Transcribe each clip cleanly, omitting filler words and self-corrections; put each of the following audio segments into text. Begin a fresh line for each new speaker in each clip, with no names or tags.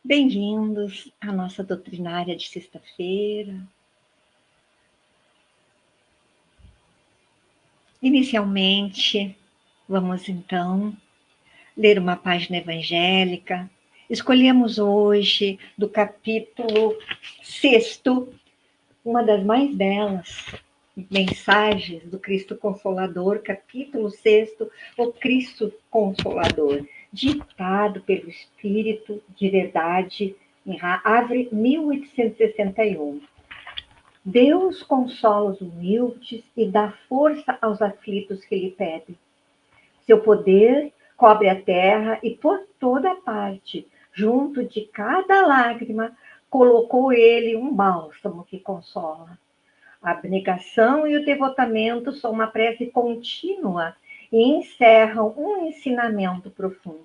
Bem-vindos à nossa doutrinária de sexta-feira. Inicialmente, vamos então ler uma página evangélica. Escolhemos hoje do capítulo 6, uma das mais belas mensagens do Cristo Consolador, capítulo 6, o Cristo Consolador, ditado pelo Espírito de Verdade, em Havre, 1861. Deus consola os humildes e dá força aos aflitos que lhe pedem. Seu poder cobre a terra e por toda parte, junto de cada lágrima, colocou ele um bálsamo que consola. A abnegação e o devotamento são uma prece contínua e encerram um ensinamento profundo.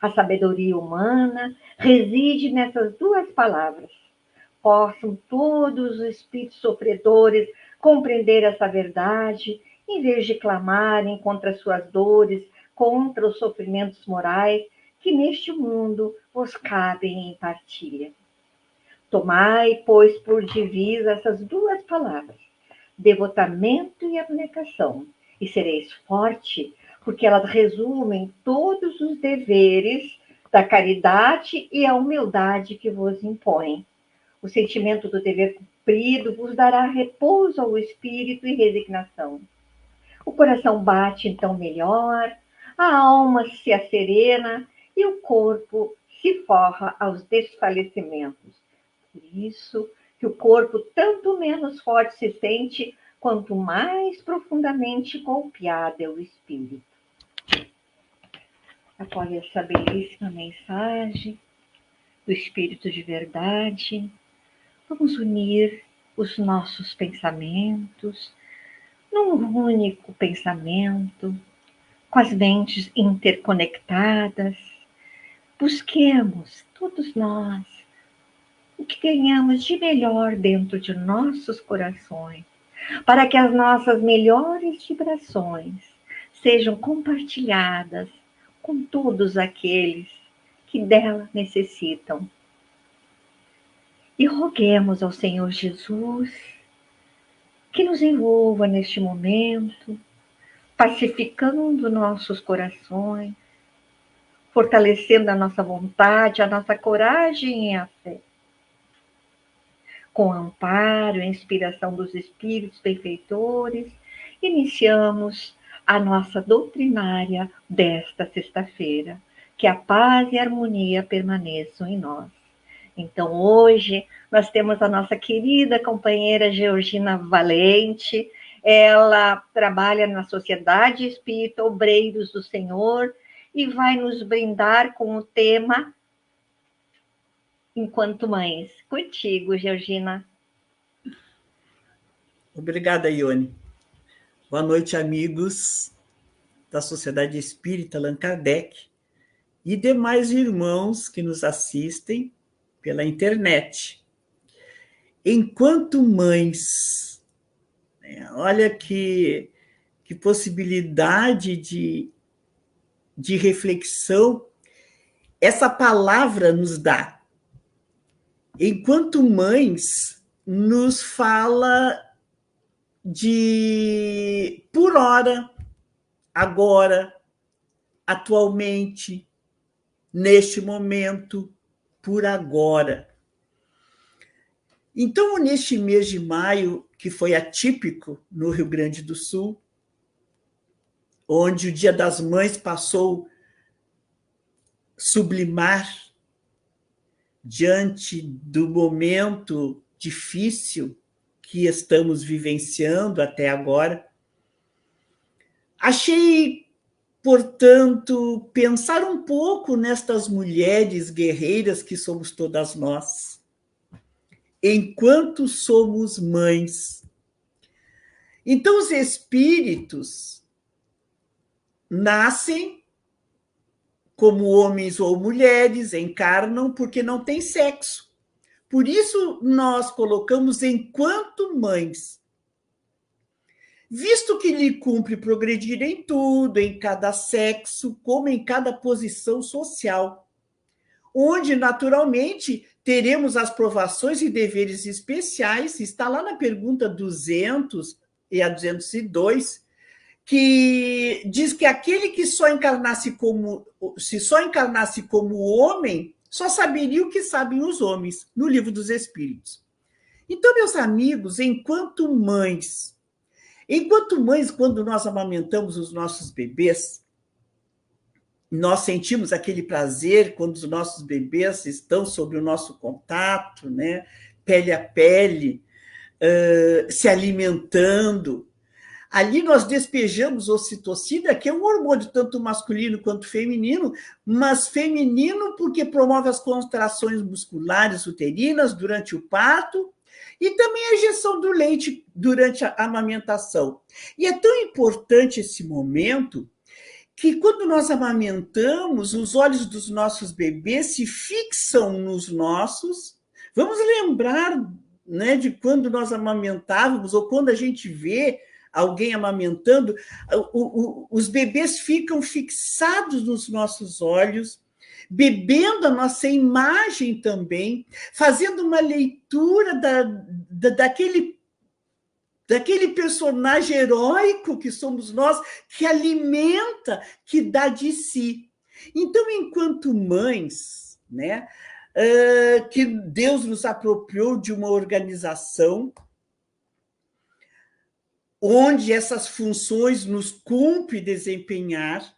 A sabedoria humana reside nessas duas palavras. Possam todos os espíritos sofredores compreender essa verdade, em vez de clamarem contra suas dores, contra os sofrimentos morais que neste mundo vos cabem em partilha. Tomai, pois, por divisa essas duas palavras, devotamento e abnegação, e sereis forte, porque elas resumem todos os deveres da caridade e a humildade que vos impõem. O sentimento do dever cumprido vos dará repouso ao espírito e resignação. O coração bate então melhor, a alma se acerena e o corpo se forra aos desfalecimentos. Por isso que o corpo tanto menos forte se sente, quanto mais profundamente golpeado é o espírito. Após essa belíssima mensagem do Espírito de Verdade, vamos unir os nossos pensamentos num único pensamento, com as mentes interconectadas. Busquemos, todos nós, o que ganhamos de melhor dentro de nossos corações, para que as nossas melhores vibrações sejam compartilhadas com todos aqueles que dela necessitam. E roguemos ao Senhor Jesus que nos envolva neste momento, pacificando nossos corações, fortalecendo a nossa vontade, a nossa coragem e a fé. Com amparo e inspiração dos Espíritos benfeitores, iniciamos a nossa doutrinária desta sexta-feira. Que a paz e a harmonia permaneçam em nós. Então, hoje, nós temos a nossa querida companheira Georgina Valente. Ela trabalha na Sociedade Espírita Obreiros do Senhor e vai nos brindar com o tema Enquanto Mães. Contigo, Georgina.
Obrigada, Ione. Boa noite, amigos da Sociedade Espírita Allan Kardec e demais irmãos que nos assistem pela internet. Enquanto mães, olha que possibilidade de reflexão essa palavra nos dá. Enquanto mães, nos fala de por hora, agora, atualmente, neste momento, por agora. Então, neste mês de maio, que foi atípico no Rio Grande do Sul, onde o Dia das Mães passou sublimar diante do momento difícil que estamos vivenciando até agora, achei, portanto, pensar um pouco nestas mulheres guerreiras que somos todas nós, enquanto somos mães. Então, os espíritos nascem como homens ou mulheres, encarnam porque não tem sexo. Por isso, nós colocamos enquanto mães. Visto que lhe cumpre progredir em tudo, em cada sexo, como em cada posição social. onde, naturalmente, teremos as provações e deveres especiais, está lá na pergunta 200 e a 202, que diz que aquele que se só encarnasse como homem, só saberia o que sabem os homens, no livro dos Espíritos. Então, meus amigos, enquanto mães, quando nós amamentamos os nossos bebês, nós sentimos aquele prazer quando os nossos bebês estão sob o nosso contato, né? Pele a pele, se alimentando. Ali nós despejamos ocitocina, que é um hormônio tanto masculino quanto feminino, mas feminino porque promove as contrações musculares uterinas durante o parto e também a injeção do leite durante a amamentação. E é tão importante esse momento que quando nós amamentamos, os olhos dos nossos bebês se fixam nos nossos. Vamos lembrar, né, de quando nós amamentávamos ou quando a gente vê alguém amamentando, os bebês ficam fixados nos nossos olhos, bebendo a nossa imagem também, fazendo uma leitura daquele personagem heróico que somos nós, que alimenta, que dá de si. Então, enquanto mães, né, que Deus nos apropriou de uma organização onde essas funções nos cumpre desempenhar,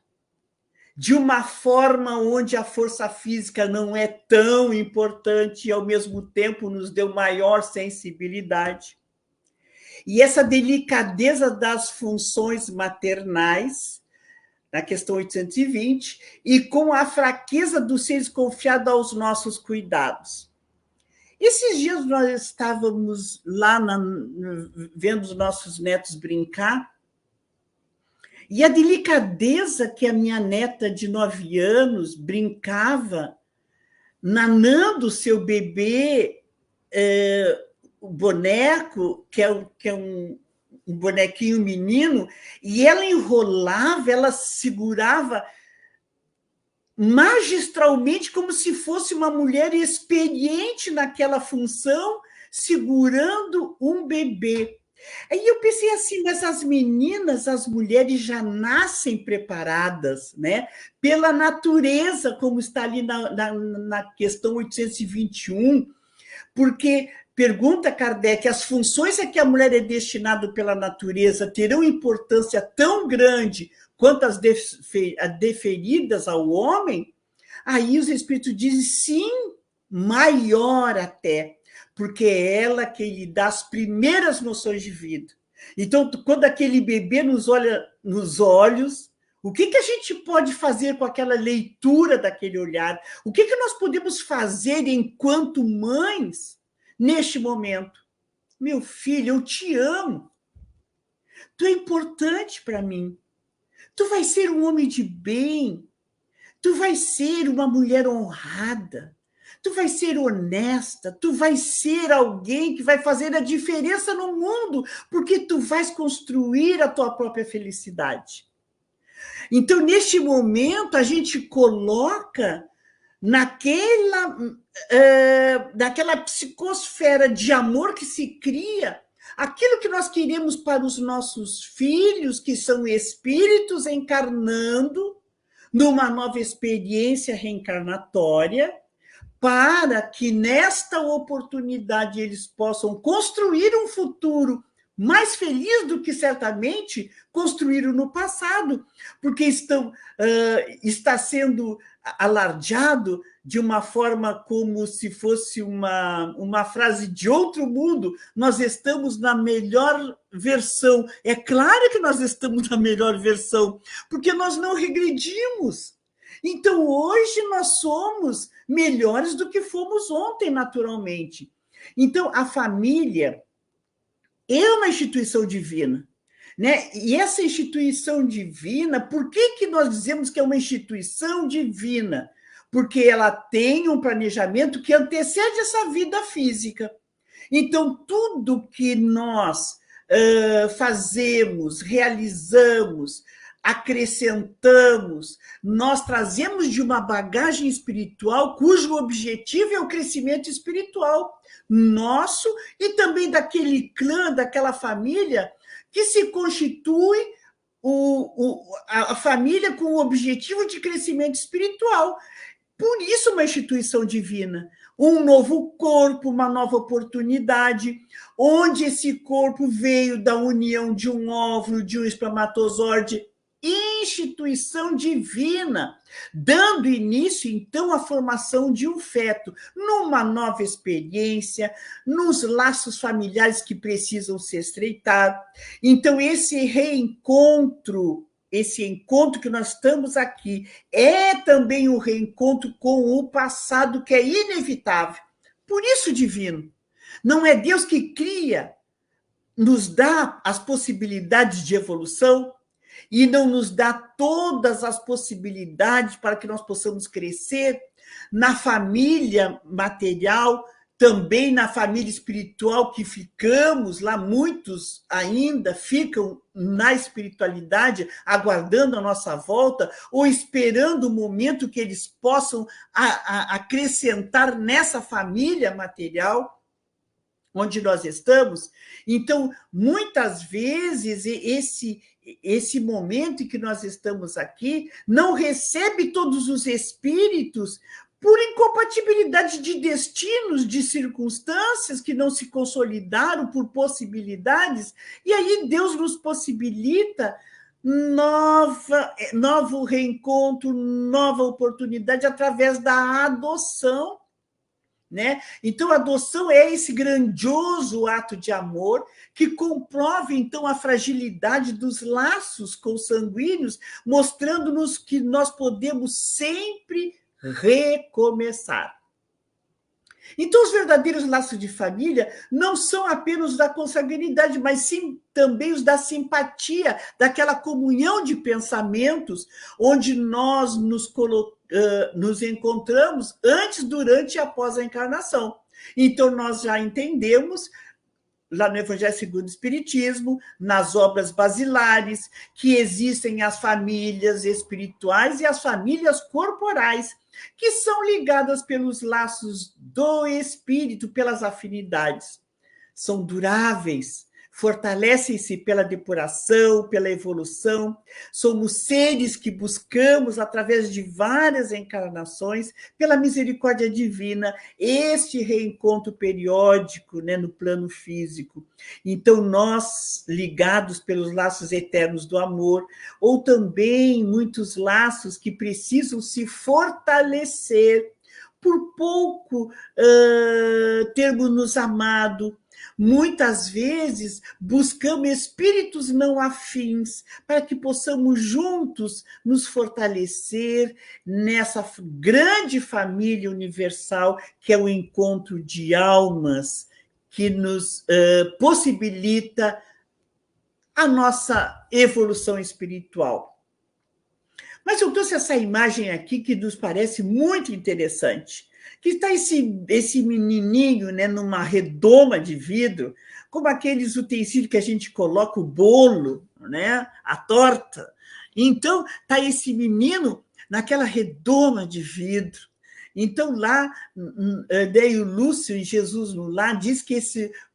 de uma forma onde a força física não é tão importante e, ao mesmo tempo, nos deu maior sensibilidade. E essa delicadeza das funções maternais, na questão 820, e com a fraqueza dos seres confiados aos nossos cuidados. Esses dias nós estávamos lá vendo os nossos netos brincar, e a delicadeza que a minha neta de 9 anos brincava, nanando o seu bebê, o boneco, que é um bonequinho menino, e ela enrolava, ela segurava magistralmente, como se fosse uma mulher experiente naquela função, segurando um bebê. Aí eu pensei assim, mas as meninas, as mulheres já nascem preparadas, né? Pela natureza, como está ali na questão 821, porque, pergunta Kardec, as funções a que a mulher é destinada pela natureza terão importância tão grande quanto as deferidas ao homem? Aí os espíritos dizem sim, maior até, porque é ela que lhe dá as primeiras noções de vida. Então, quando aquele bebê nos olha nos olhos, o que a gente pode fazer com aquela leitura daquele olhar? O que nós podemos fazer enquanto mães neste momento? Meu filho, eu te amo. Tu é importante para mim. Tu vai ser um homem de bem. Tu vai ser uma mulher honrada. Tu vai ser honesta, tu vai ser alguém que vai fazer a diferença no mundo, porque tu vais construir a tua própria felicidade. Então, neste momento, a gente coloca naquela psicosfera de amor que se cria, aquilo que nós queremos para os nossos filhos, que são espíritos encarnando numa nova experiência reencarnatória, para que nesta oportunidade eles possam construir um futuro mais feliz do que certamente construíram no passado, porque está sendo alardeado de uma forma como se fosse uma frase de outro mundo. Nós estamos na melhor versão. É claro que nós estamos na melhor versão, porque nós não regredimos. Então, hoje nós somos melhores do que fomos ontem, naturalmente. Então, a família é uma instituição divina, né? E essa instituição divina, por que nós dizemos que é uma instituição divina? Porque ela tem um planejamento que antecede essa vida física. Então, tudo que nós fazemos, realizamos, acrescentamos, nós trazemos de uma bagagem espiritual cujo objetivo é o crescimento espiritual nosso e também daquele clã, daquela família que se constitui a família com o objetivo de crescimento espiritual. Por isso, uma instituição divina, um novo corpo, uma nova oportunidade, onde esse corpo veio da união de um óvulo, de um espermatozoide, instituição divina, dando início, então, à formação de um feto, numa nova experiência, nos laços familiares que precisam se estreitar. Então, esse encontro que nós estamos aqui, é também um reencontro com o passado, que é inevitável. Por isso, divino. Não é Deus que cria, nos dá as possibilidades de evolução e não nos dá todas as possibilidades para que nós possamos crescer na família material, também na família espiritual que ficamos lá, muitos ainda ficam na espiritualidade, aguardando a nossa volta, ou esperando o momento que eles possam acrescentar nessa família material onde nós estamos. Então, muitas vezes, esse momento em que nós estamos aqui não recebe todos os espíritos por incompatibilidade de destinos, de circunstâncias que não se consolidaram, por possibilidades, e aí Deus nos possibilita novo reencontro, nova oportunidade através da adoção, né? Então, a adoção é esse grandioso ato de amor que comprova, então, a fragilidade dos laços consanguíneos, mostrando-nos que nós podemos sempre recomeçar. Então, os verdadeiros laços de família não são apenas os da consanguinidade, mas sim também os da simpatia, daquela comunhão de pensamentos, onde nós nos encontramos antes, durante e após a encarnação. Então, nós já entendemos, lá no Evangelho segundo o Espiritismo, nas obras basilares, que existem as famílias espirituais e as famílias corporais, que são ligadas pelos laços do espírito, pelas afinidades. São duráveis, fortalecem-se pela depuração, pela evolução. Somos seres que buscamos, através de várias encarnações, pela misericórdia divina, este reencontro periódico, né, no plano físico. Então, nós, ligados pelos laços eternos do amor, ou também muitos laços que precisam se fortalecer, por pouco termos nos amado, muitas vezes buscamos espíritos não afins para que possamos juntos nos fortalecer nessa grande família universal que é o encontro de almas, que nos possibilita a nossa evolução espiritual. Mas eu trouxe essa imagem aqui que nos parece muito interessante, que está esse menininho, né, numa redoma de vidro, como aqueles utensílios que a gente coloca o bolo, né, a torta. Então, está esse menino naquela redoma de vidro. Então, lá, o Lúcio, em Jesus no Lar, diz que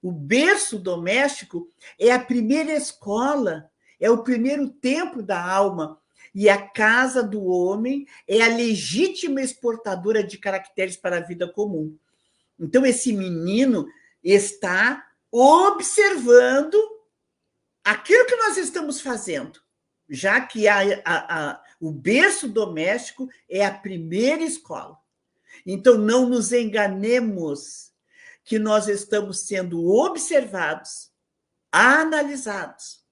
o berço doméstico é a primeira escola, é o primeiro templo da alma, e a casa do homem é a legítima exportadora de caracteres para a vida comum. Então, esse menino está observando aquilo que nós estamos fazendo, já que o berço doméstico é a primeira escola. Então, não nos enganemos que nós estamos sendo observados, analisados.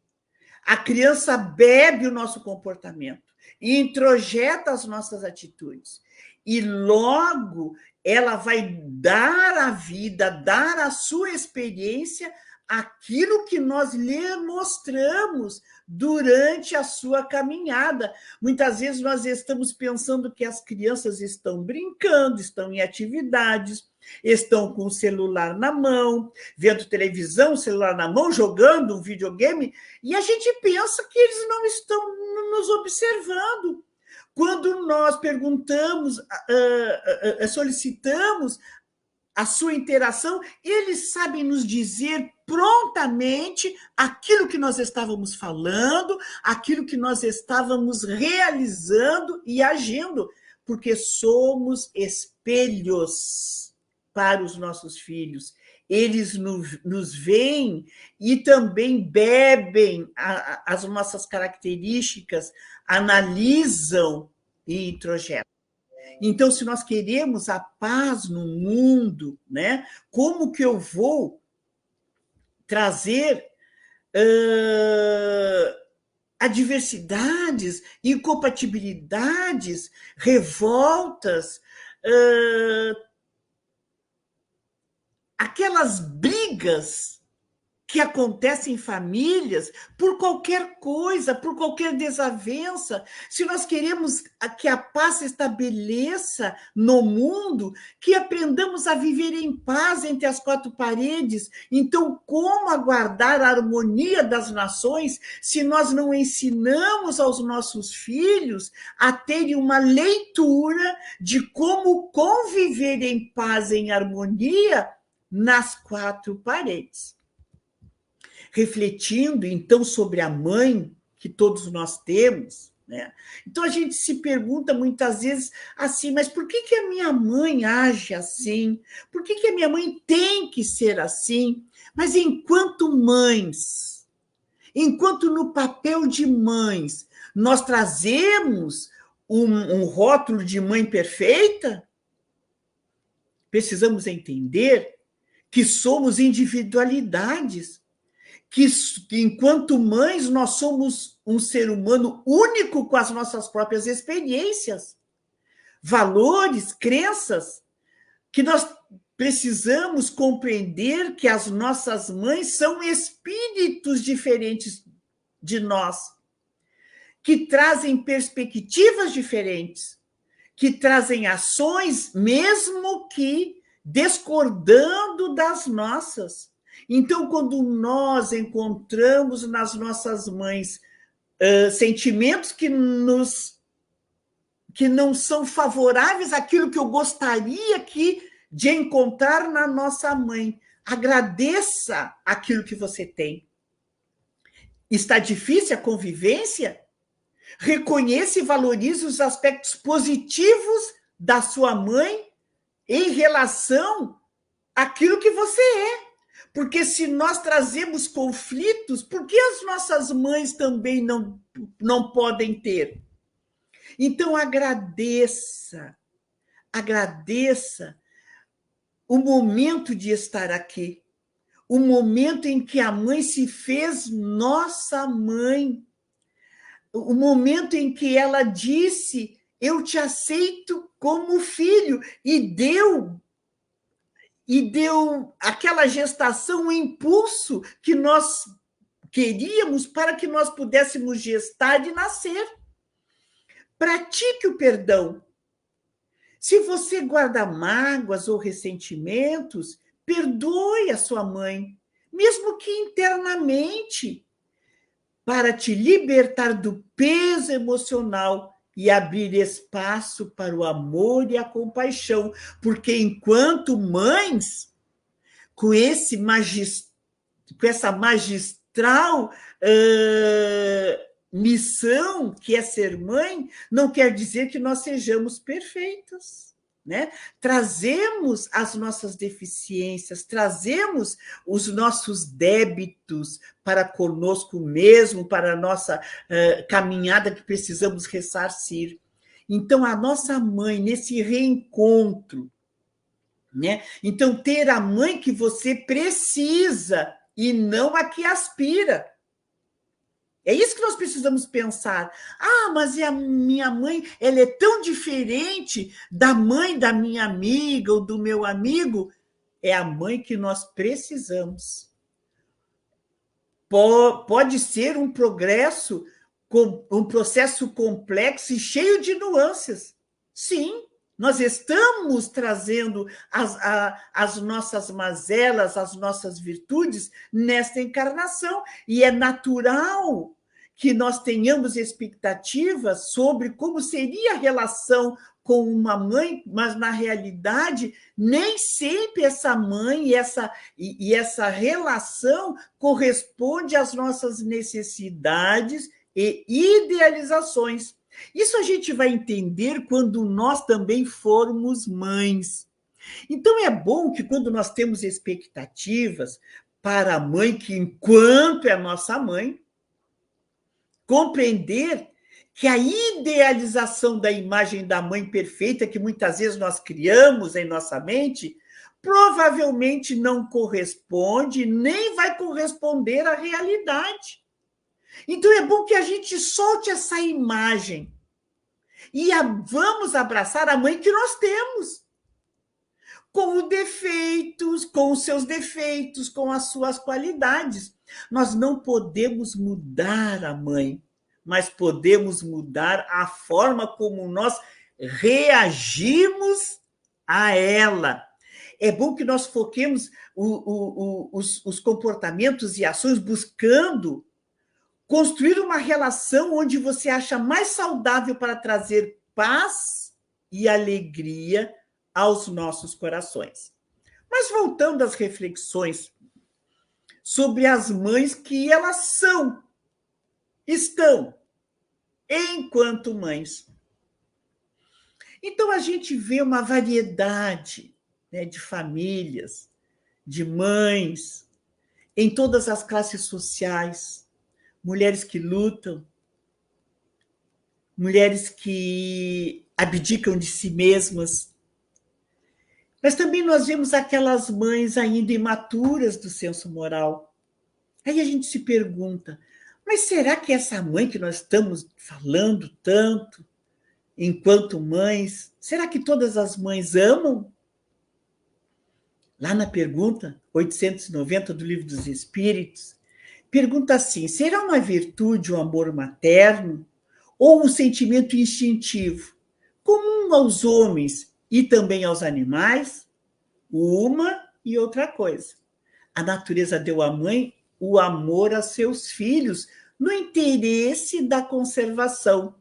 A criança bebe o nosso comportamento, introjeta as nossas atitudes, e logo ela vai dar à vida, dar à sua experiência aquilo que nós lhe mostramos durante a sua caminhada. Muitas vezes nós estamos pensando que as crianças estão brincando, estão em atividades, estão com o celular na mão, vendo televisão, celular na mão, jogando um videogame, e a gente pensa que eles não estão nos observando. Quando nós perguntamos, solicitamos a sua interação, eles sabem nos dizer prontamente aquilo que nós estávamos falando, aquilo que nós estávamos realizando e agindo, porque somos espelhos para os nossos filhos. Eles nos veem e também bebem as nossas características, analisam e introjetam. Então, se nós queremos a paz no mundo, né, como que eu vou trazer adversidades, incompatibilidades, revoltas, aquelas brigas que acontecem em famílias por qualquer coisa, por qualquer desavença. Se nós queremos que a paz se estabeleça no mundo, que aprendamos a viver em paz entre as quatro paredes, então como aguardar a harmonia das nações se nós não ensinamos aos nossos filhos a terem uma leitura de como conviver em paz, em harmonia nas quatro paredes? Refletindo, então, sobre a mãe que todos nós temos, né? Então, a gente se pergunta muitas vezes assim, mas por que a minha mãe age assim? Por que a minha mãe tem que ser assim? Mas enquanto mães, enquanto no papel de mães, nós trazemos um rótulo de mãe perfeita, precisamos entender que somos individualidades, que enquanto mães nós somos um ser humano único com as nossas próprias experiências, valores, crenças, que nós precisamos compreender que as nossas mães são espíritos diferentes de nós, que trazem perspectivas diferentes, que trazem ações, mesmo que discordando das nossas. Então, quando nós encontramos nas nossas mães sentimentos que não são favoráveis àquilo que eu gostaria de encontrar na nossa mãe, agradeça aquilo que você tem. Está difícil a convivência? Reconheça e valorize os aspectos positivos da sua mãe em relação àquilo que você é. Porque se nós trazemos conflitos, por que as nossas mães também não podem ter? Então, agradeça o momento de estar aqui, o momento em que a mãe se fez nossa mãe, o momento em que ela disse, eu te aceito como filho, e deu aquela gestação, um impulso que nós queríamos para que nós pudéssemos gestar e nascer. Pratique o perdão. Se você guarda mágoas ou ressentimentos, perdoe a sua mãe, mesmo que internamente, para te libertar do peso emocional e abrir espaço para o amor e a compaixão, porque enquanto mães, com essa magistral missão que é ser mãe, não quer dizer que nós sejamos perfeitas, né? Trazemos as nossas deficiências, trazemos os nossos débitos para conosco mesmo, para a nossa caminhada que precisamos ressarcir. Então, a nossa mãe, nesse reencontro, né? Então, ter a mãe que você precisa e não a que aspira. É isso que nós precisamos pensar. Ah, mas a minha mãe, ela é tão diferente da mãe da minha amiga ou do meu amigo. É a mãe que nós precisamos. Pode ser um processo complexo e cheio de nuances. Sim, Nós estamos trazendo as nossas mazelas, as nossas virtudes nesta encarnação, e é natural que nós tenhamos expectativas sobre como seria a relação com uma mãe, mas, na realidade, nem sempre essa mãe e essa relação corresponde às nossas necessidades e idealizações. Isso a gente vai entender quando nós também formos mães. Então, é bom que, quando nós temos expectativas para a mãe, que enquanto é nossa mãe, compreender que a idealização da imagem da mãe perfeita, que muitas vezes nós criamos em nossa mente, provavelmente não corresponde, nem vai corresponder à realidade. Então, é bom que a gente solte essa imagem e vamos abraçar a mãe que nós temos, com os defeitos, com os seus defeitos, com as suas qualidades. Nós não podemos mudar a mãe, mas podemos mudar a forma como nós reagimos a ela. É bom que nós foquemos os comportamentos e ações buscando construir uma relação onde você acha mais saudável para trazer paz e alegria aos nossos corações. Mas voltando às reflexões sobre as mães que elas estão, enquanto mães. Então, a gente vê uma variedade, né, de famílias, de mães, em todas as classes sociais, mulheres que lutam, mulheres que abdicam de si mesmas. Mas também nós vemos aquelas mães ainda imaturas do senso moral. Aí a gente se pergunta, mas será que essa mãe que nós estamos falando tanto, enquanto mães, será que todas as mães amam? Lá na pergunta 890 do Livro dos Espíritos, pergunta assim, será uma virtude o amor materno ou um sentimento instintivo, comum aos homens e também aos animais? Uma e outra coisa. A natureza deu à mãe o amor a seus filhos no interesse da conservação,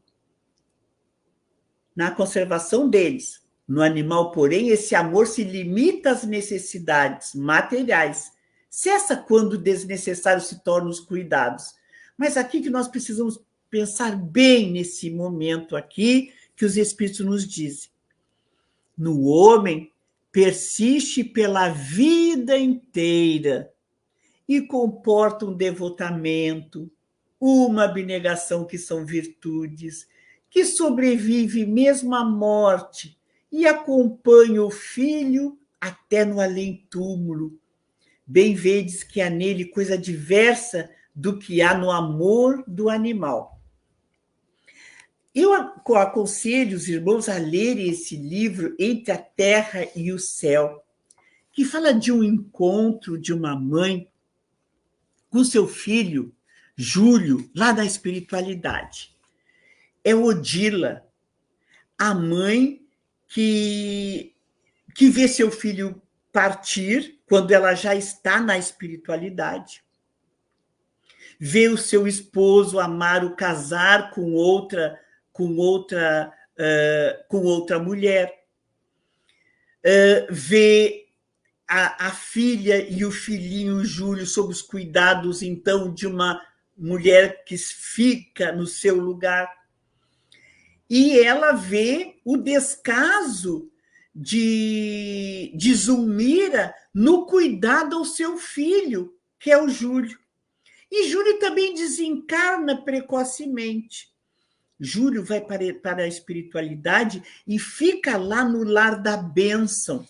na conservação deles. No animal, porém, esse amor se limita às necessidades materiais, cessa quando desnecessário se tornam os cuidados. Mas aqui que nós precisamos pensar bem nesse momento aqui que os Espíritos nos dizem. No homem, persiste pela vida inteira e comporta um devotamento, uma abnegação que são virtudes, que sobrevive mesmo à morte e acompanha o filho até no além-túmulo. Bem vedes que há nele coisa diversa do que há no amor do animal. Eu aconselho os irmãos a lerem esse livro, Entre a Terra e o Céu, que fala de um encontro de uma mãe com seu filho, Júlio, lá na espiritualidade. É Odila, a mãe que vê seu filho partir quando ela já está na espiritualidade. Vê o seu esposo Amaro casar com outra mulher. Vê a filha e o filhinho Júlio sob os cuidados, então, de uma mulher que fica no seu lugar. E ela vê o descaso de Zulmira no cuidado ao seu filho, que é o Júlio. E Júlio também desencarna precocemente. Júlio vai para a espiritualidade e fica lá no lar da bênção.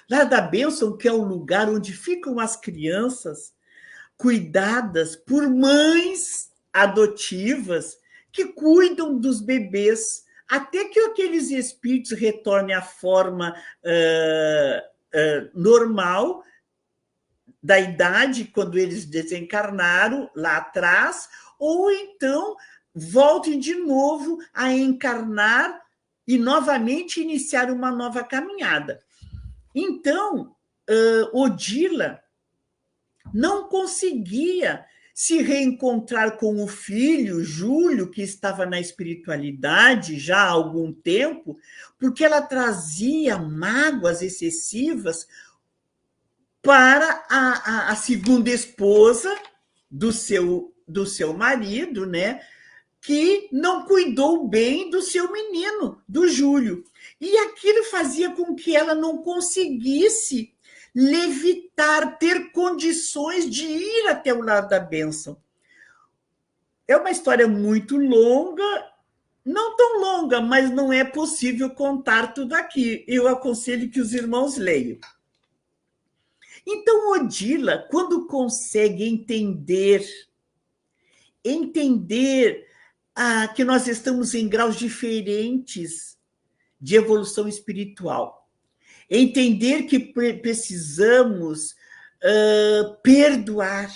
Lar da bênção, que é o lugar onde ficam as crianças cuidadas por mães adotivas que cuidam dos bebês, até que aqueles espíritos retornem à forma normal da idade, quando eles desencarnaram lá atrás, ou então voltem de novo a encarnar e novamente iniciar uma nova caminhada. Então, Odila não conseguia se reencontrar com o filho, Júlio, que estava na espiritualidade já há algum tempo, porque ela trazia mágoas excessivas para a segunda esposa do seu marido, né? Que não cuidou bem do seu menino, do Júlio. E aquilo fazia com que ela não conseguisse levitar, ter condições de ir até o lar da bênção. É uma história muito longa, não tão longa, mas não é possível contar tudo aqui. Eu aconselho que os irmãos leiam. Então, Odila, quando consegue entender que nós estamos em graus diferentes de evolução espiritual, entender que precisamos perdoar,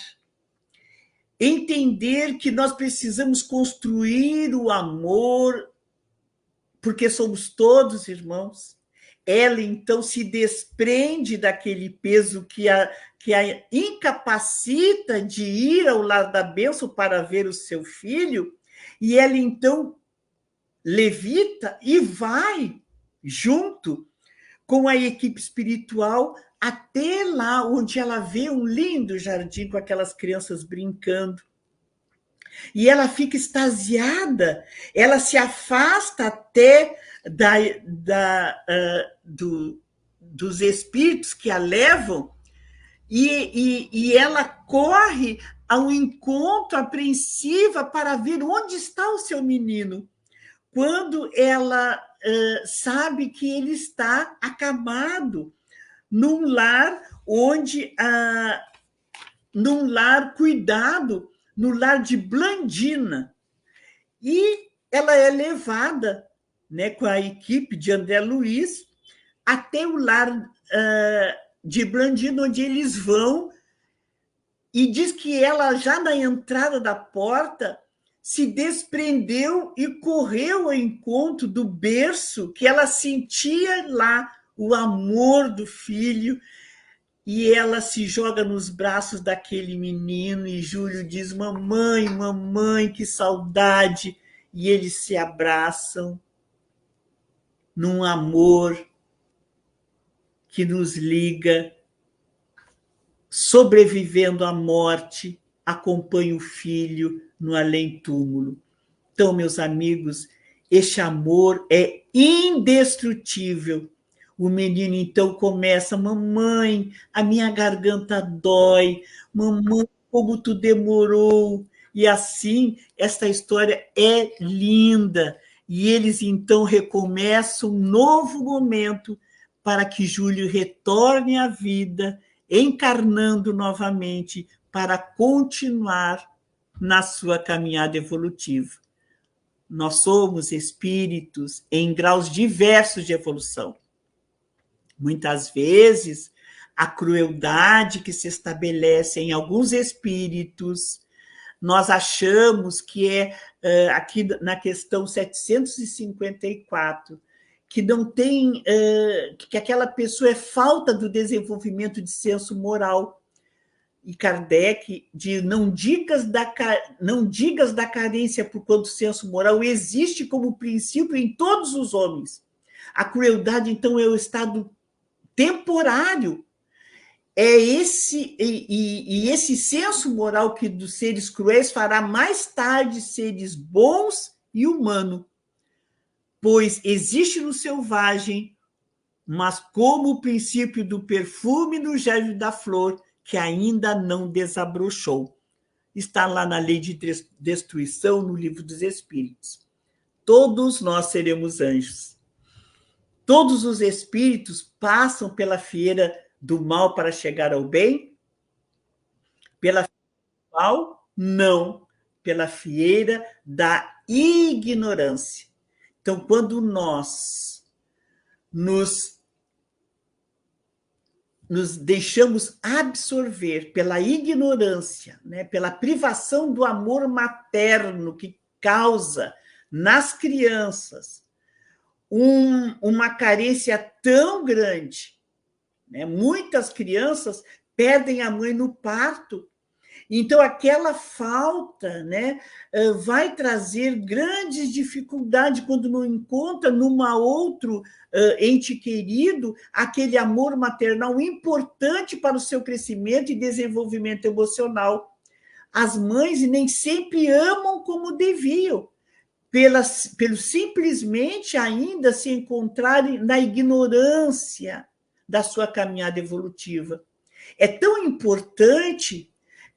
entender que nós precisamos construir o amor, porque somos todos irmãos. Ela, então, se desprende daquele peso que a incapacita de ir ao lar da bênção para ver o seu filho, e ela, então, levita e vai junto com a equipe espiritual até lá onde ela vê um lindo jardim com aquelas crianças brincando. E ela fica extasiada, ela se afasta até dos espíritos que a levam, e ela corre ao encontro apreensiva para ver onde está o seu menino. Quando ela sabe que ele está acamado num lar num lar cuidado, no lar de Blandina. E ela é levada, né, com a equipe de André Luiz até o lar de Blandina, onde eles vão, e diz que ela, já na entrada da porta, se desprendeu e correu ao encontro do berço, que ela sentia lá o amor do filho, e ela se joga nos braços daquele menino, e Júlio diz: mamãe, mamãe, que saudade. E eles se abraçam num amor que nos liga, sobrevivendo à morte, acompanha o filho no além-túmulo. Então, meus amigos, este amor é indestrutível. O menino, então, começa: mamãe, a minha garganta dói, mamãe, como tu demorou. E assim, esta história é linda. E eles, então, recomeçam um novo momento para que Júlio retorne à vida, encarnando novamente para continuar na sua caminhada evolutiva. Nós somos espíritos em graus diversos de evolução. Muitas vezes, a crueldade que se estabelece em alguns espíritos, nós achamos que aqui na questão 754, que não tem, que aquela pessoa é falta do desenvolvimento de senso moral. E Kardec diz: não digas da carência, porquanto o senso moral existe como princípio em todos os homens. A crueldade, então, é o estado temporário. É esse senso moral que dos seres cruéis fará mais tarde seres bons e humanos, pois existe no selvagem, mas como o princípio do perfume no germe da flor, que ainda não desabrochou. Está lá na Lei de Destruição, no Livro dos Espíritos. Todos nós seremos anjos. Todos os espíritos passam pela fieira do mal para chegar ao bem? Pela fieira do mal? Não. Pela fieira da ignorância. Então, quando nós nos deixamos absorver pela ignorância, né, pela privação do amor materno que causa nas crianças uma carência tão grande, né? Muitas crianças perdem a mãe no parto. Então, aquela falta, né, vai trazer grandes dificuldades quando não encontra numa outro ente querido aquele amor maternal importante para o seu crescimento e desenvolvimento emocional. As mães nem sempre amam como deviam, pelo simplesmente ainda se encontrarem na ignorância da sua caminhada evolutiva. É tão importante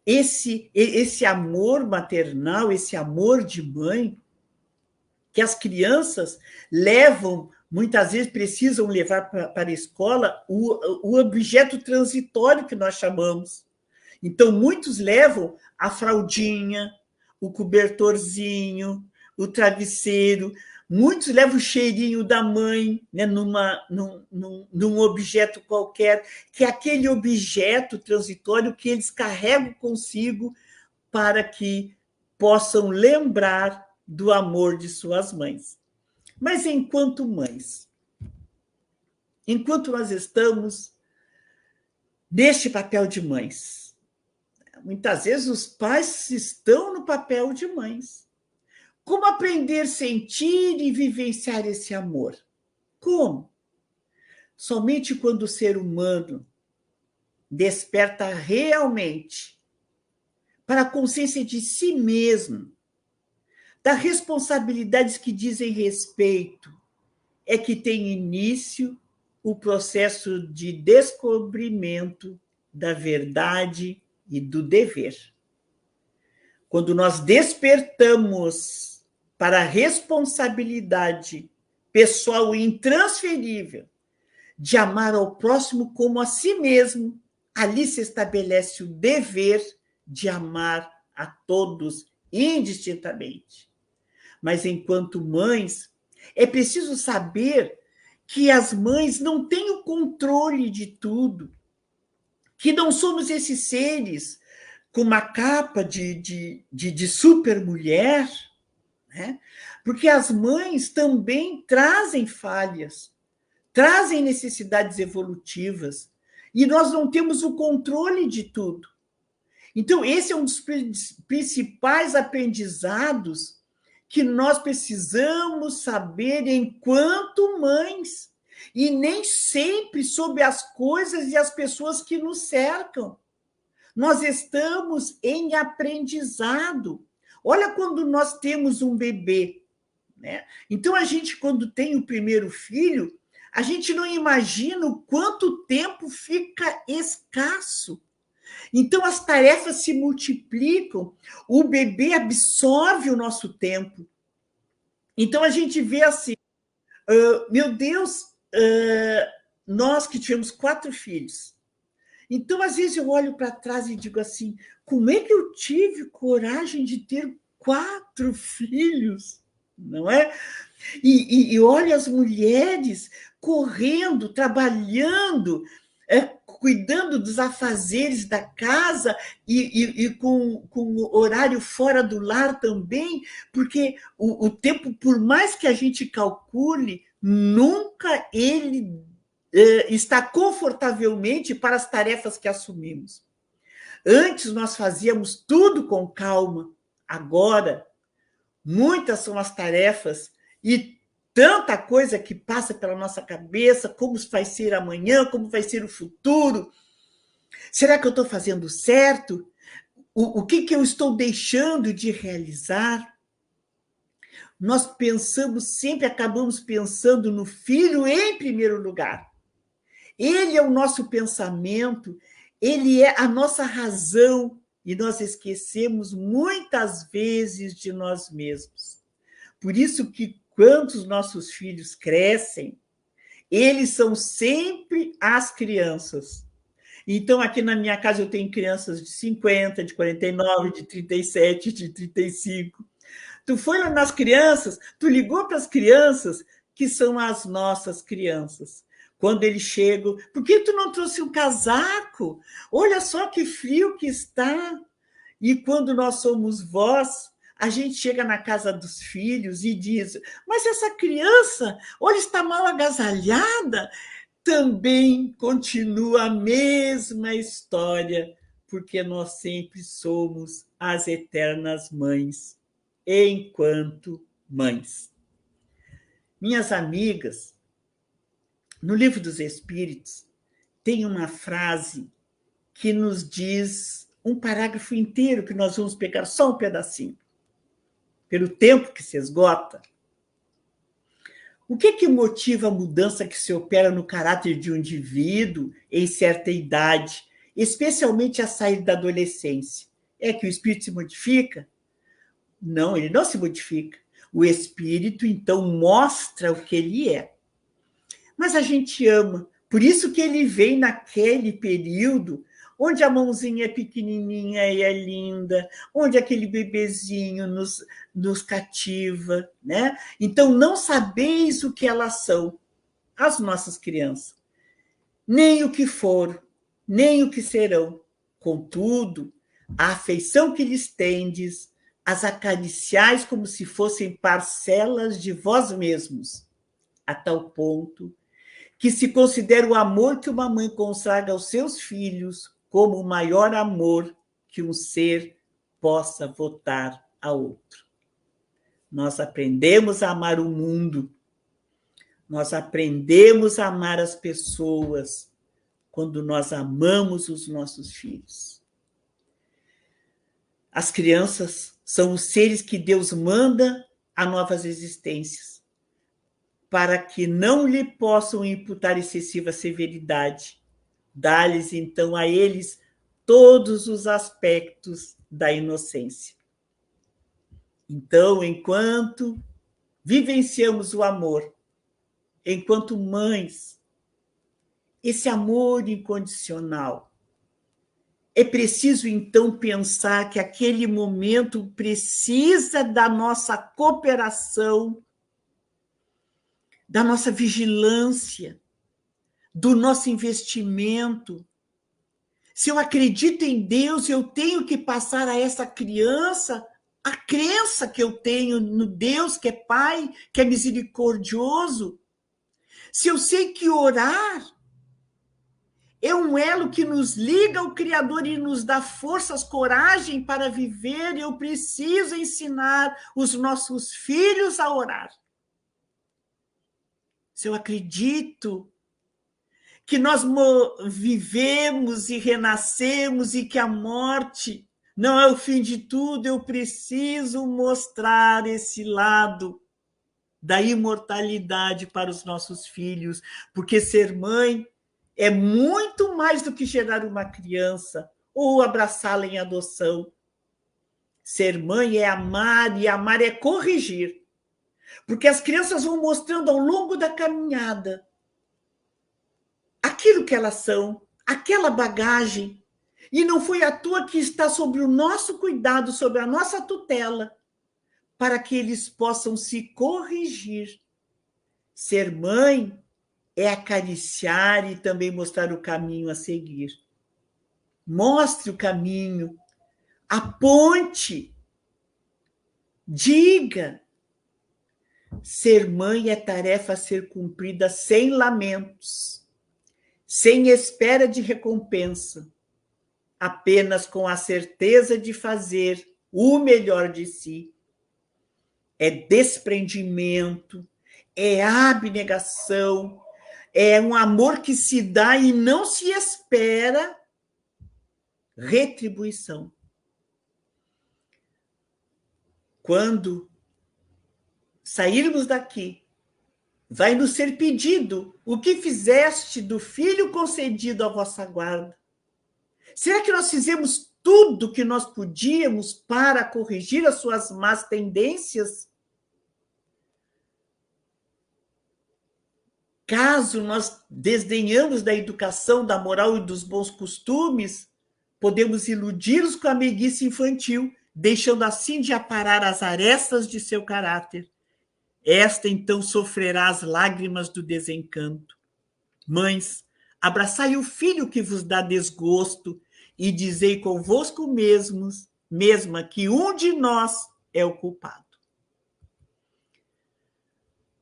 esse amor maternal, esse amor de mãe, que as crianças levam, muitas vezes precisam levar para a escola o objeto transitório que nós chamamos. Então, muitos levam a fraldinha, o cobertorzinho, o travesseiro, muitos levam o cheirinho da mãe, né, num objeto qualquer, que é aquele objeto transitório que eles carregam consigo para que possam lembrar do amor de suas mães. Mas enquanto mães, enquanto nós estamos neste papel de mães, muitas vezes os pais estão no papel de mães. Como aprender a sentir e vivenciar esse amor? Como? Somente quando o ser humano desperta realmente para a consciência de si mesmo, das responsabilidades que dizem respeito, é que tem início o processo de descobrimento da verdade e do dever. Quando nós despertamos para a responsabilidade pessoal e intransferível de amar ao próximo como a si mesmo, ali se estabelece o dever de amar a todos indistintamente. Mas, enquanto mães, é preciso saber que as mães não têm o controle de tudo, que não somos esses seres com uma capa de supermulher, né? Porque as mães também trazem falhas, trazem necessidades evolutivas, e nós não temos o controle de tudo. Então, esse é um dos principais aprendizados que nós precisamos saber enquanto mães, e nem sempre sobre as coisas e as pessoas que nos cercam. Nós estamos em aprendizado. Olha quando nós temos um bebê, né? Então, a gente, quando tem o primeiro filho, a gente não imagina o quanto tempo fica escasso. Então, as tarefas se multiplicam, o bebê absorve o nosso tempo. Então, a gente vê assim, meu Deus, nós que tivemos 4 filhos. Então, às vezes, eu olho para trás e digo assim, como é que eu tive coragem de ter 4 filhos? Não é? E olho as mulheres correndo, trabalhando, cuidando dos afazeres da casa e com horário fora do lar também, porque o tempo, por mais que a gente calcule, nunca ele está confortavelmente para as tarefas que assumimos. Antes nós fazíamos tudo com calma, agora muitas são as tarefas e tanta coisa que passa pela nossa cabeça, como vai ser amanhã, como vai ser o futuro. Será que eu estou fazendo certo? O que eu estou deixando de realizar? Nós pensamos, sempre acabamos pensando no filho em primeiro lugar. Ele é o nosso pensamento, ele é a nossa razão, e nós esquecemos muitas vezes de nós mesmos. Por isso que, quando os nossos filhos crescem, eles são sempre as crianças. Então, aqui na minha casa, eu tenho crianças de 50, de 49, de 37, de 35. Tu foi lá nas crianças, tu ligou para as crianças, que são as nossas crianças. Quando eles chegam, por que tu não trouxe um casaco? Olha só que frio que está. E quando nós somos vós, a gente chega na casa dos filhos e diz: mas essa criança hoje está mal agasalhada. Também continua a mesma história, porque nós sempre somos as eternas mães, enquanto mães. Minhas amigas, no Livro dos Espíritos, tem uma frase que nos diz um parágrafo inteiro, que nós vamos pegar só um pedacinho, pelo tempo que se esgota. O que motiva a mudança que se opera no caráter de um indivíduo em certa idade, especialmente a sair da adolescência? É que o espírito se modifica? Não, ele não se modifica. O espírito, então, mostra o que ele é. Mas a gente ama. Por isso que ele vem naquele período onde a mãozinha é pequenininha e é linda, onde aquele bebezinho nos cativa, né? Então, não sabeis o que elas são, as nossas crianças, nem o que foram, nem o que serão. Contudo, a afeição que lhes tendes, as acariciais como se fossem parcelas de vós mesmos, a tal ponto que se considera o amor que uma mãe consagra aos seus filhos como o maior amor que um ser possa votar a outro. Nós aprendemos a amar o mundo, nós aprendemos a amar as pessoas quando nós amamos os nossos filhos. As crianças são os seres que Deus manda a novas existências, para que não lhe possam imputar excessiva severidade. Dá-lhes, então, a eles todos os aspectos da inocência. Então, enquanto vivenciamos o amor, enquanto mães, esse amor incondicional, é preciso, então, pensar que aquele momento precisa da nossa cooperação, da nossa vigilância, do nosso investimento. Se eu acredito em Deus, eu tenho que passar a essa criança a crença que eu tenho no Deus que é Pai, que é misericordioso. Se eu sei que orar é um elo que nos liga ao Criador e nos dá forças, coragem para viver, eu preciso ensinar os nossos filhos a orar. Se eu acredito que nós vivemos e renascemos e que a morte não é o fim de tudo, eu preciso mostrar esse lado da imortalidade para os nossos filhos, porque ser mãe é muito mais do que gerar uma criança ou abraçá-la em adoção. Ser mãe é amar, e amar é corrigir, porque as crianças vão mostrando ao longo da caminhada aquilo que elas são, aquela bagagem, e não foi à toa que está sob o nosso cuidado, sob a nossa tutela, para que eles possam se corrigir. Ser mãe é acariciar e também mostrar o caminho a seguir. Mostre o caminho, aponte, diga. Ser mãe é tarefa a ser cumprida sem lamentos, sem espera de recompensa, apenas com a certeza de fazer o melhor de si. É desprendimento, é abnegação, é um amor que se dá e não se espera retribuição. Quando sairmos daqui, vai nos ser pedido o que fizeste do filho concedido à vossa guarda. Será que nós fizemos tudo o que nós podíamos para corrigir as suas más tendências? Caso nós desdenhamos da educação, da moral e dos bons costumes, podemos iludi-los com a meiguice infantil, deixando assim de aparar as arestas de seu caráter. Esta, então, sofrerá as lágrimas do desencanto. Mães, abraçai o filho que vos dá desgosto e dizei convosco mesma que um de nós é o culpado.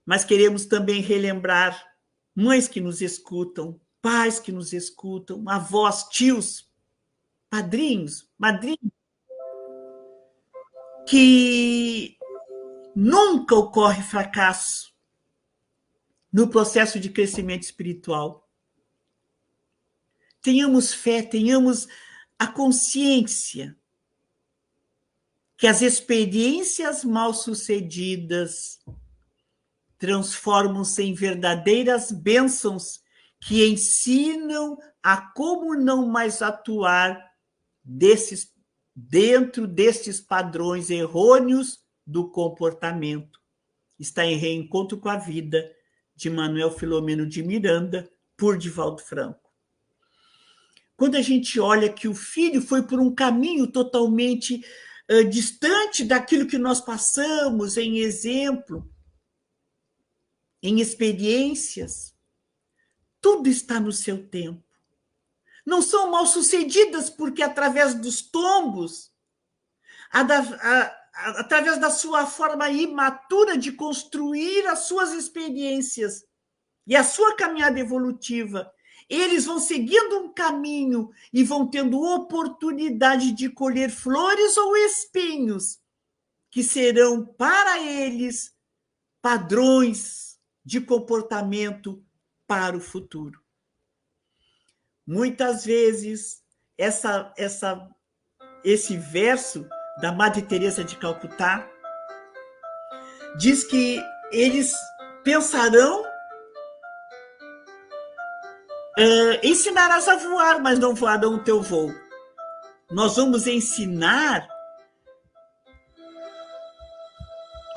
Mas queremos também relembrar mães que nos escutam, pais que nos escutam, avós, tios, padrinhos, madrinhas, que nunca ocorre fracasso no processo de crescimento espiritual. Tenhamos fé, tenhamos a consciência que as experiências mal-sucedidas transformam-se em verdadeiras bênçãos que ensinam a como não mais atuar dentro destes padrões errôneos do comportamento. Está em Reencontro com a Vida, de Manuel Filomeno de Miranda, por Divaldo Franco. Quando a gente olha que o filho foi por um caminho totalmente distante daquilo que nós passamos em exemplo, em experiências, tudo está no seu tempo. Não são mal-sucedidas porque, através dos tombos, através da sua forma imatura de construir as suas experiências e a sua caminhada evolutiva, eles vão seguindo um caminho e vão tendo oportunidade de colher flores ou espinhos, que serão para eles padrões de comportamento para o futuro. Muitas vezes, esse verso da Madre Teresa de Calcutá diz que eles pensarão ensinarás a voar, mas não voarão o teu voo. Nós vamos ensinar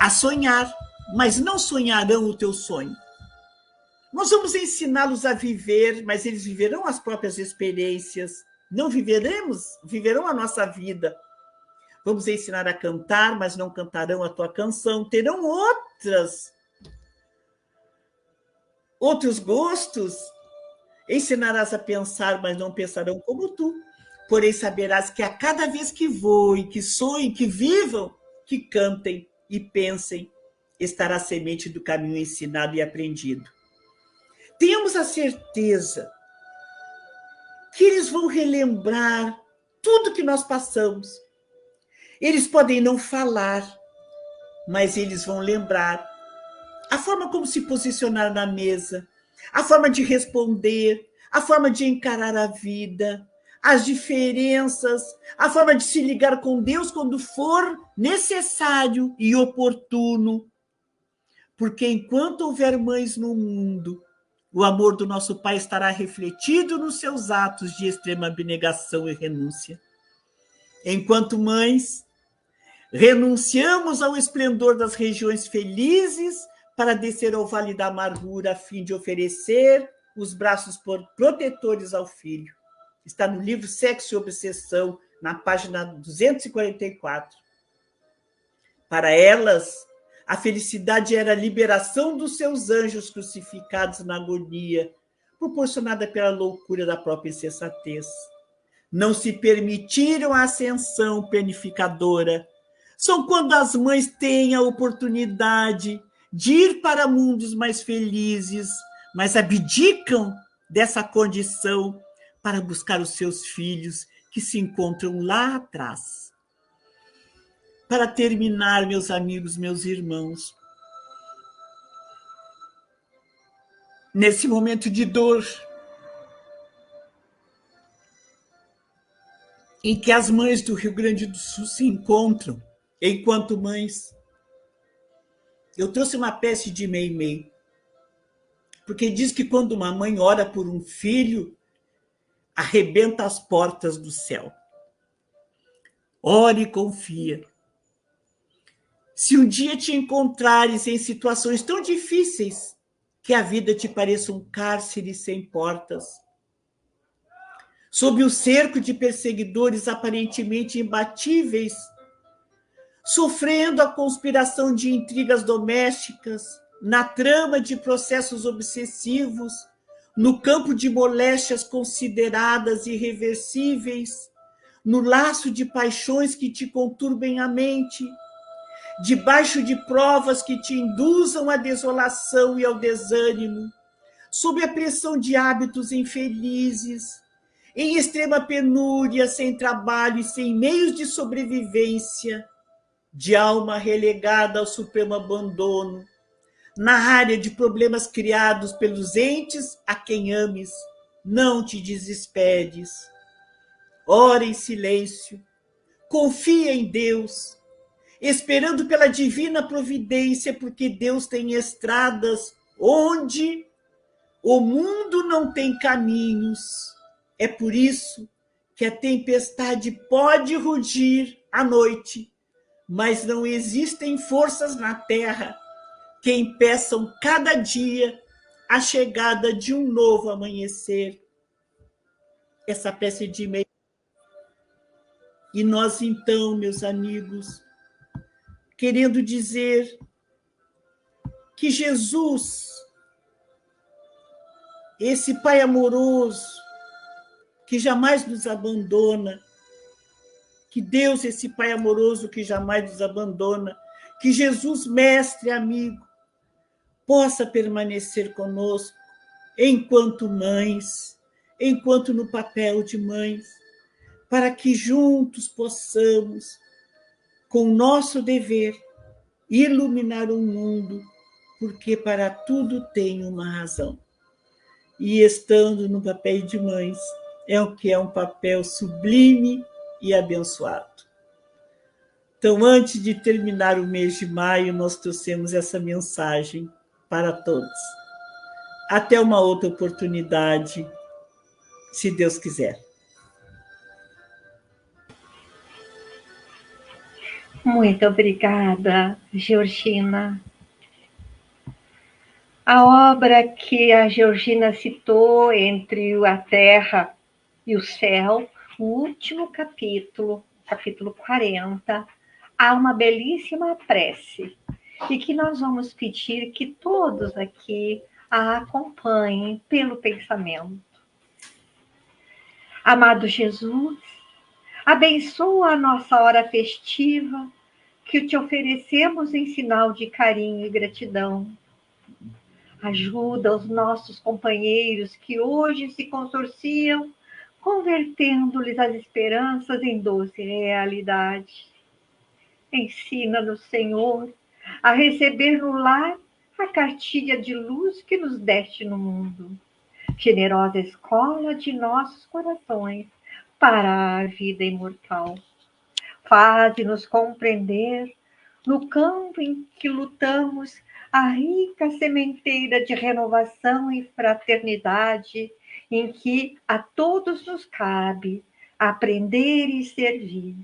a sonhar, mas não sonharão o teu sonho. Nós vamos ensiná-los a viver, mas eles viverão as próprias experiências. Não viverão a nossa vida. Vamos ensinar a cantar, mas não cantarão a tua canção. Terão outros gostos. Ensinarás a pensar, mas não pensarão como tu. Porém, saberás que a cada vez que voem, que sonhem, que vivam, que cantem e pensem, estará a semente do caminho ensinado e aprendido. Tenhamos a certeza que eles vão relembrar tudo que nós passamos. Eles podem não falar, mas eles vão lembrar a forma como se posicionar na mesa, a forma de responder, a forma de encarar a vida, as diferenças, a forma de se ligar com Deus quando for necessário e oportuno. Porque enquanto houver mães no mundo, o amor do nosso Pai estará refletido nos seus atos de extrema abnegação e renúncia. Enquanto mães, renunciamos ao esplendor das regiões felizes para descer ao vale da amargura a fim de oferecer os braços protetores ao filho. Está no livro Sexo e Obsessão, na página 244. Para elas, a felicidade era a liberação dos seus anjos crucificados na agonia, proporcionada pela loucura da própria insensatez. Não se permitiram a ascensão planificadora. São quando as mães têm a oportunidade de ir para mundos mais felizes, mas abdicam dessa condição para buscar os seus filhos que se encontram lá atrás. Para terminar, meus amigos, meus irmãos, nesse momento de dor, em que as mães do Rio Grande do Sul se encontram, enquanto mães, eu trouxe uma peça de Meimei, porque diz que quando uma mãe ora por um filho, arrebenta as portas do céu. Ore e confia. Se um dia te encontrares em situações tão difíceis que a vida te pareça um cárcere sem portas, sob o cerco de perseguidores aparentemente imbatíveis, sofrendo a conspiração de intrigas domésticas, na trama de processos obsessivos, no campo de moléstias consideradas irreversíveis, no laço de paixões que te conturbem a mente, debaixo de provas que te induzam à desolação e ao desânimo, sob a pressão de hábitos infelizes, em extrema penúria, sem trabalho e sem meios de sobrevivência, de alma relegada ao supremo abandono, na área de problemas criados pelos entes a quem ames, não te desesperes. Ora em silêncio, confia em Deus, esperando pela divina providência, porque Deus tem estradas onde o mundo não tem caminhos. É por isso que a tempestade pode rugir à noite, mas não existem forças na terra que impeçam cada dia a chegada de um novo amanhecer. Essa peça de e-mail. E nós, então, meus amigos, querendo dizer que Jesus, esse Pai amoroso, que jamais nos abandona, que Deus, esse Pai amoroso que jamais nos abandona, que Jesus, mestre, amigo, possa permanecer conosco enquanto mães, enquanto no papel de mães, para que juntos possamos, com o nosso dever, iluminar o mundo, porque para tudo tem uma razão. E estando no papel de mães, é o que é um papel sublime e abençoado. Então, antes de terminar o mês de maio, nós trouxemos essa mensagem para todos. Até uma outra oportunidade, se Deus quiser.
Muito obrigada, Georgina. A obra que a Georgina citou, Entre a Terra e o Céu, o último capítulo, capítulo 40, há uma belíssima prece, e que nós vamos pedir que todos aqui a acompanhem pelo pensamento. Amado Jesus, abençoa a nossa hora festiva, que te oferecemos em sinal de carinho e gratidão. Ajuda os nossos companheiros que hoje se consorciam, convertendo-lhes as esperanças em doce realidade. Ensina-nos, Senhor, a receber no lar a cartilha de luz que nos deste no mundo, generosa escola de nossos corações para a vida imortal. Faze-nos compreender, no campo em que lutamos, a rica sementeira de renovação e fraternidade, em que a todos nos cabe aprender e servir.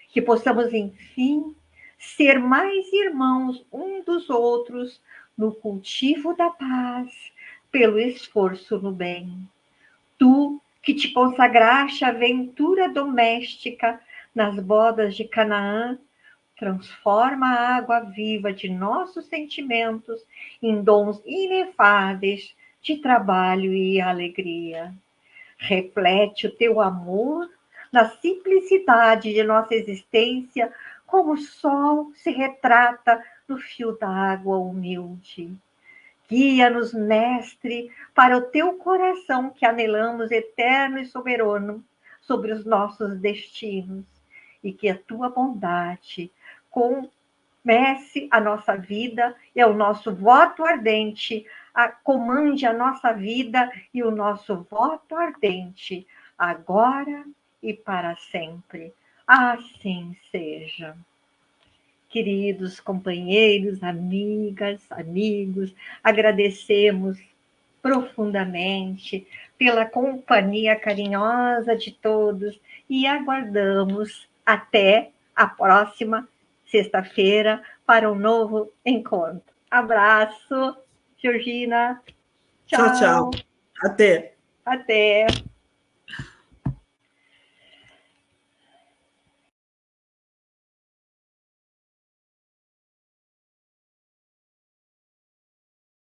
Que possamos, enfim, ser mais irmãos um dos outros no cultivo da paz, pelo esforço no bem. Tu, que te consagraste à ventura doméstica nas bodas de Canaã, transforma a água viva de nossos sentimentos em dons inefáveis de trabalho e alegria. Reflete o teu amor na simplicidade de nossa existência, como o sol se retrata no fio d'água humilde. Guia-nos, Mestre, para o teu coração que anelamos eterno e soberano sobre os nossos destinos, e que a tua bondade comece a nossa vida e o nosso voto ardente, comande a nossa vida e o nosso voto ardente, agora e para sempre. Assim seja. Queridos companheiros, amigas, amigos, agradecemos profundamente pela companhia carinhosa de todos e aguardamos até a próxima sexta-feira para um novo encontro. Abraço, Georgina.
Tchau, tchau.
Tchau.
Até.
Até.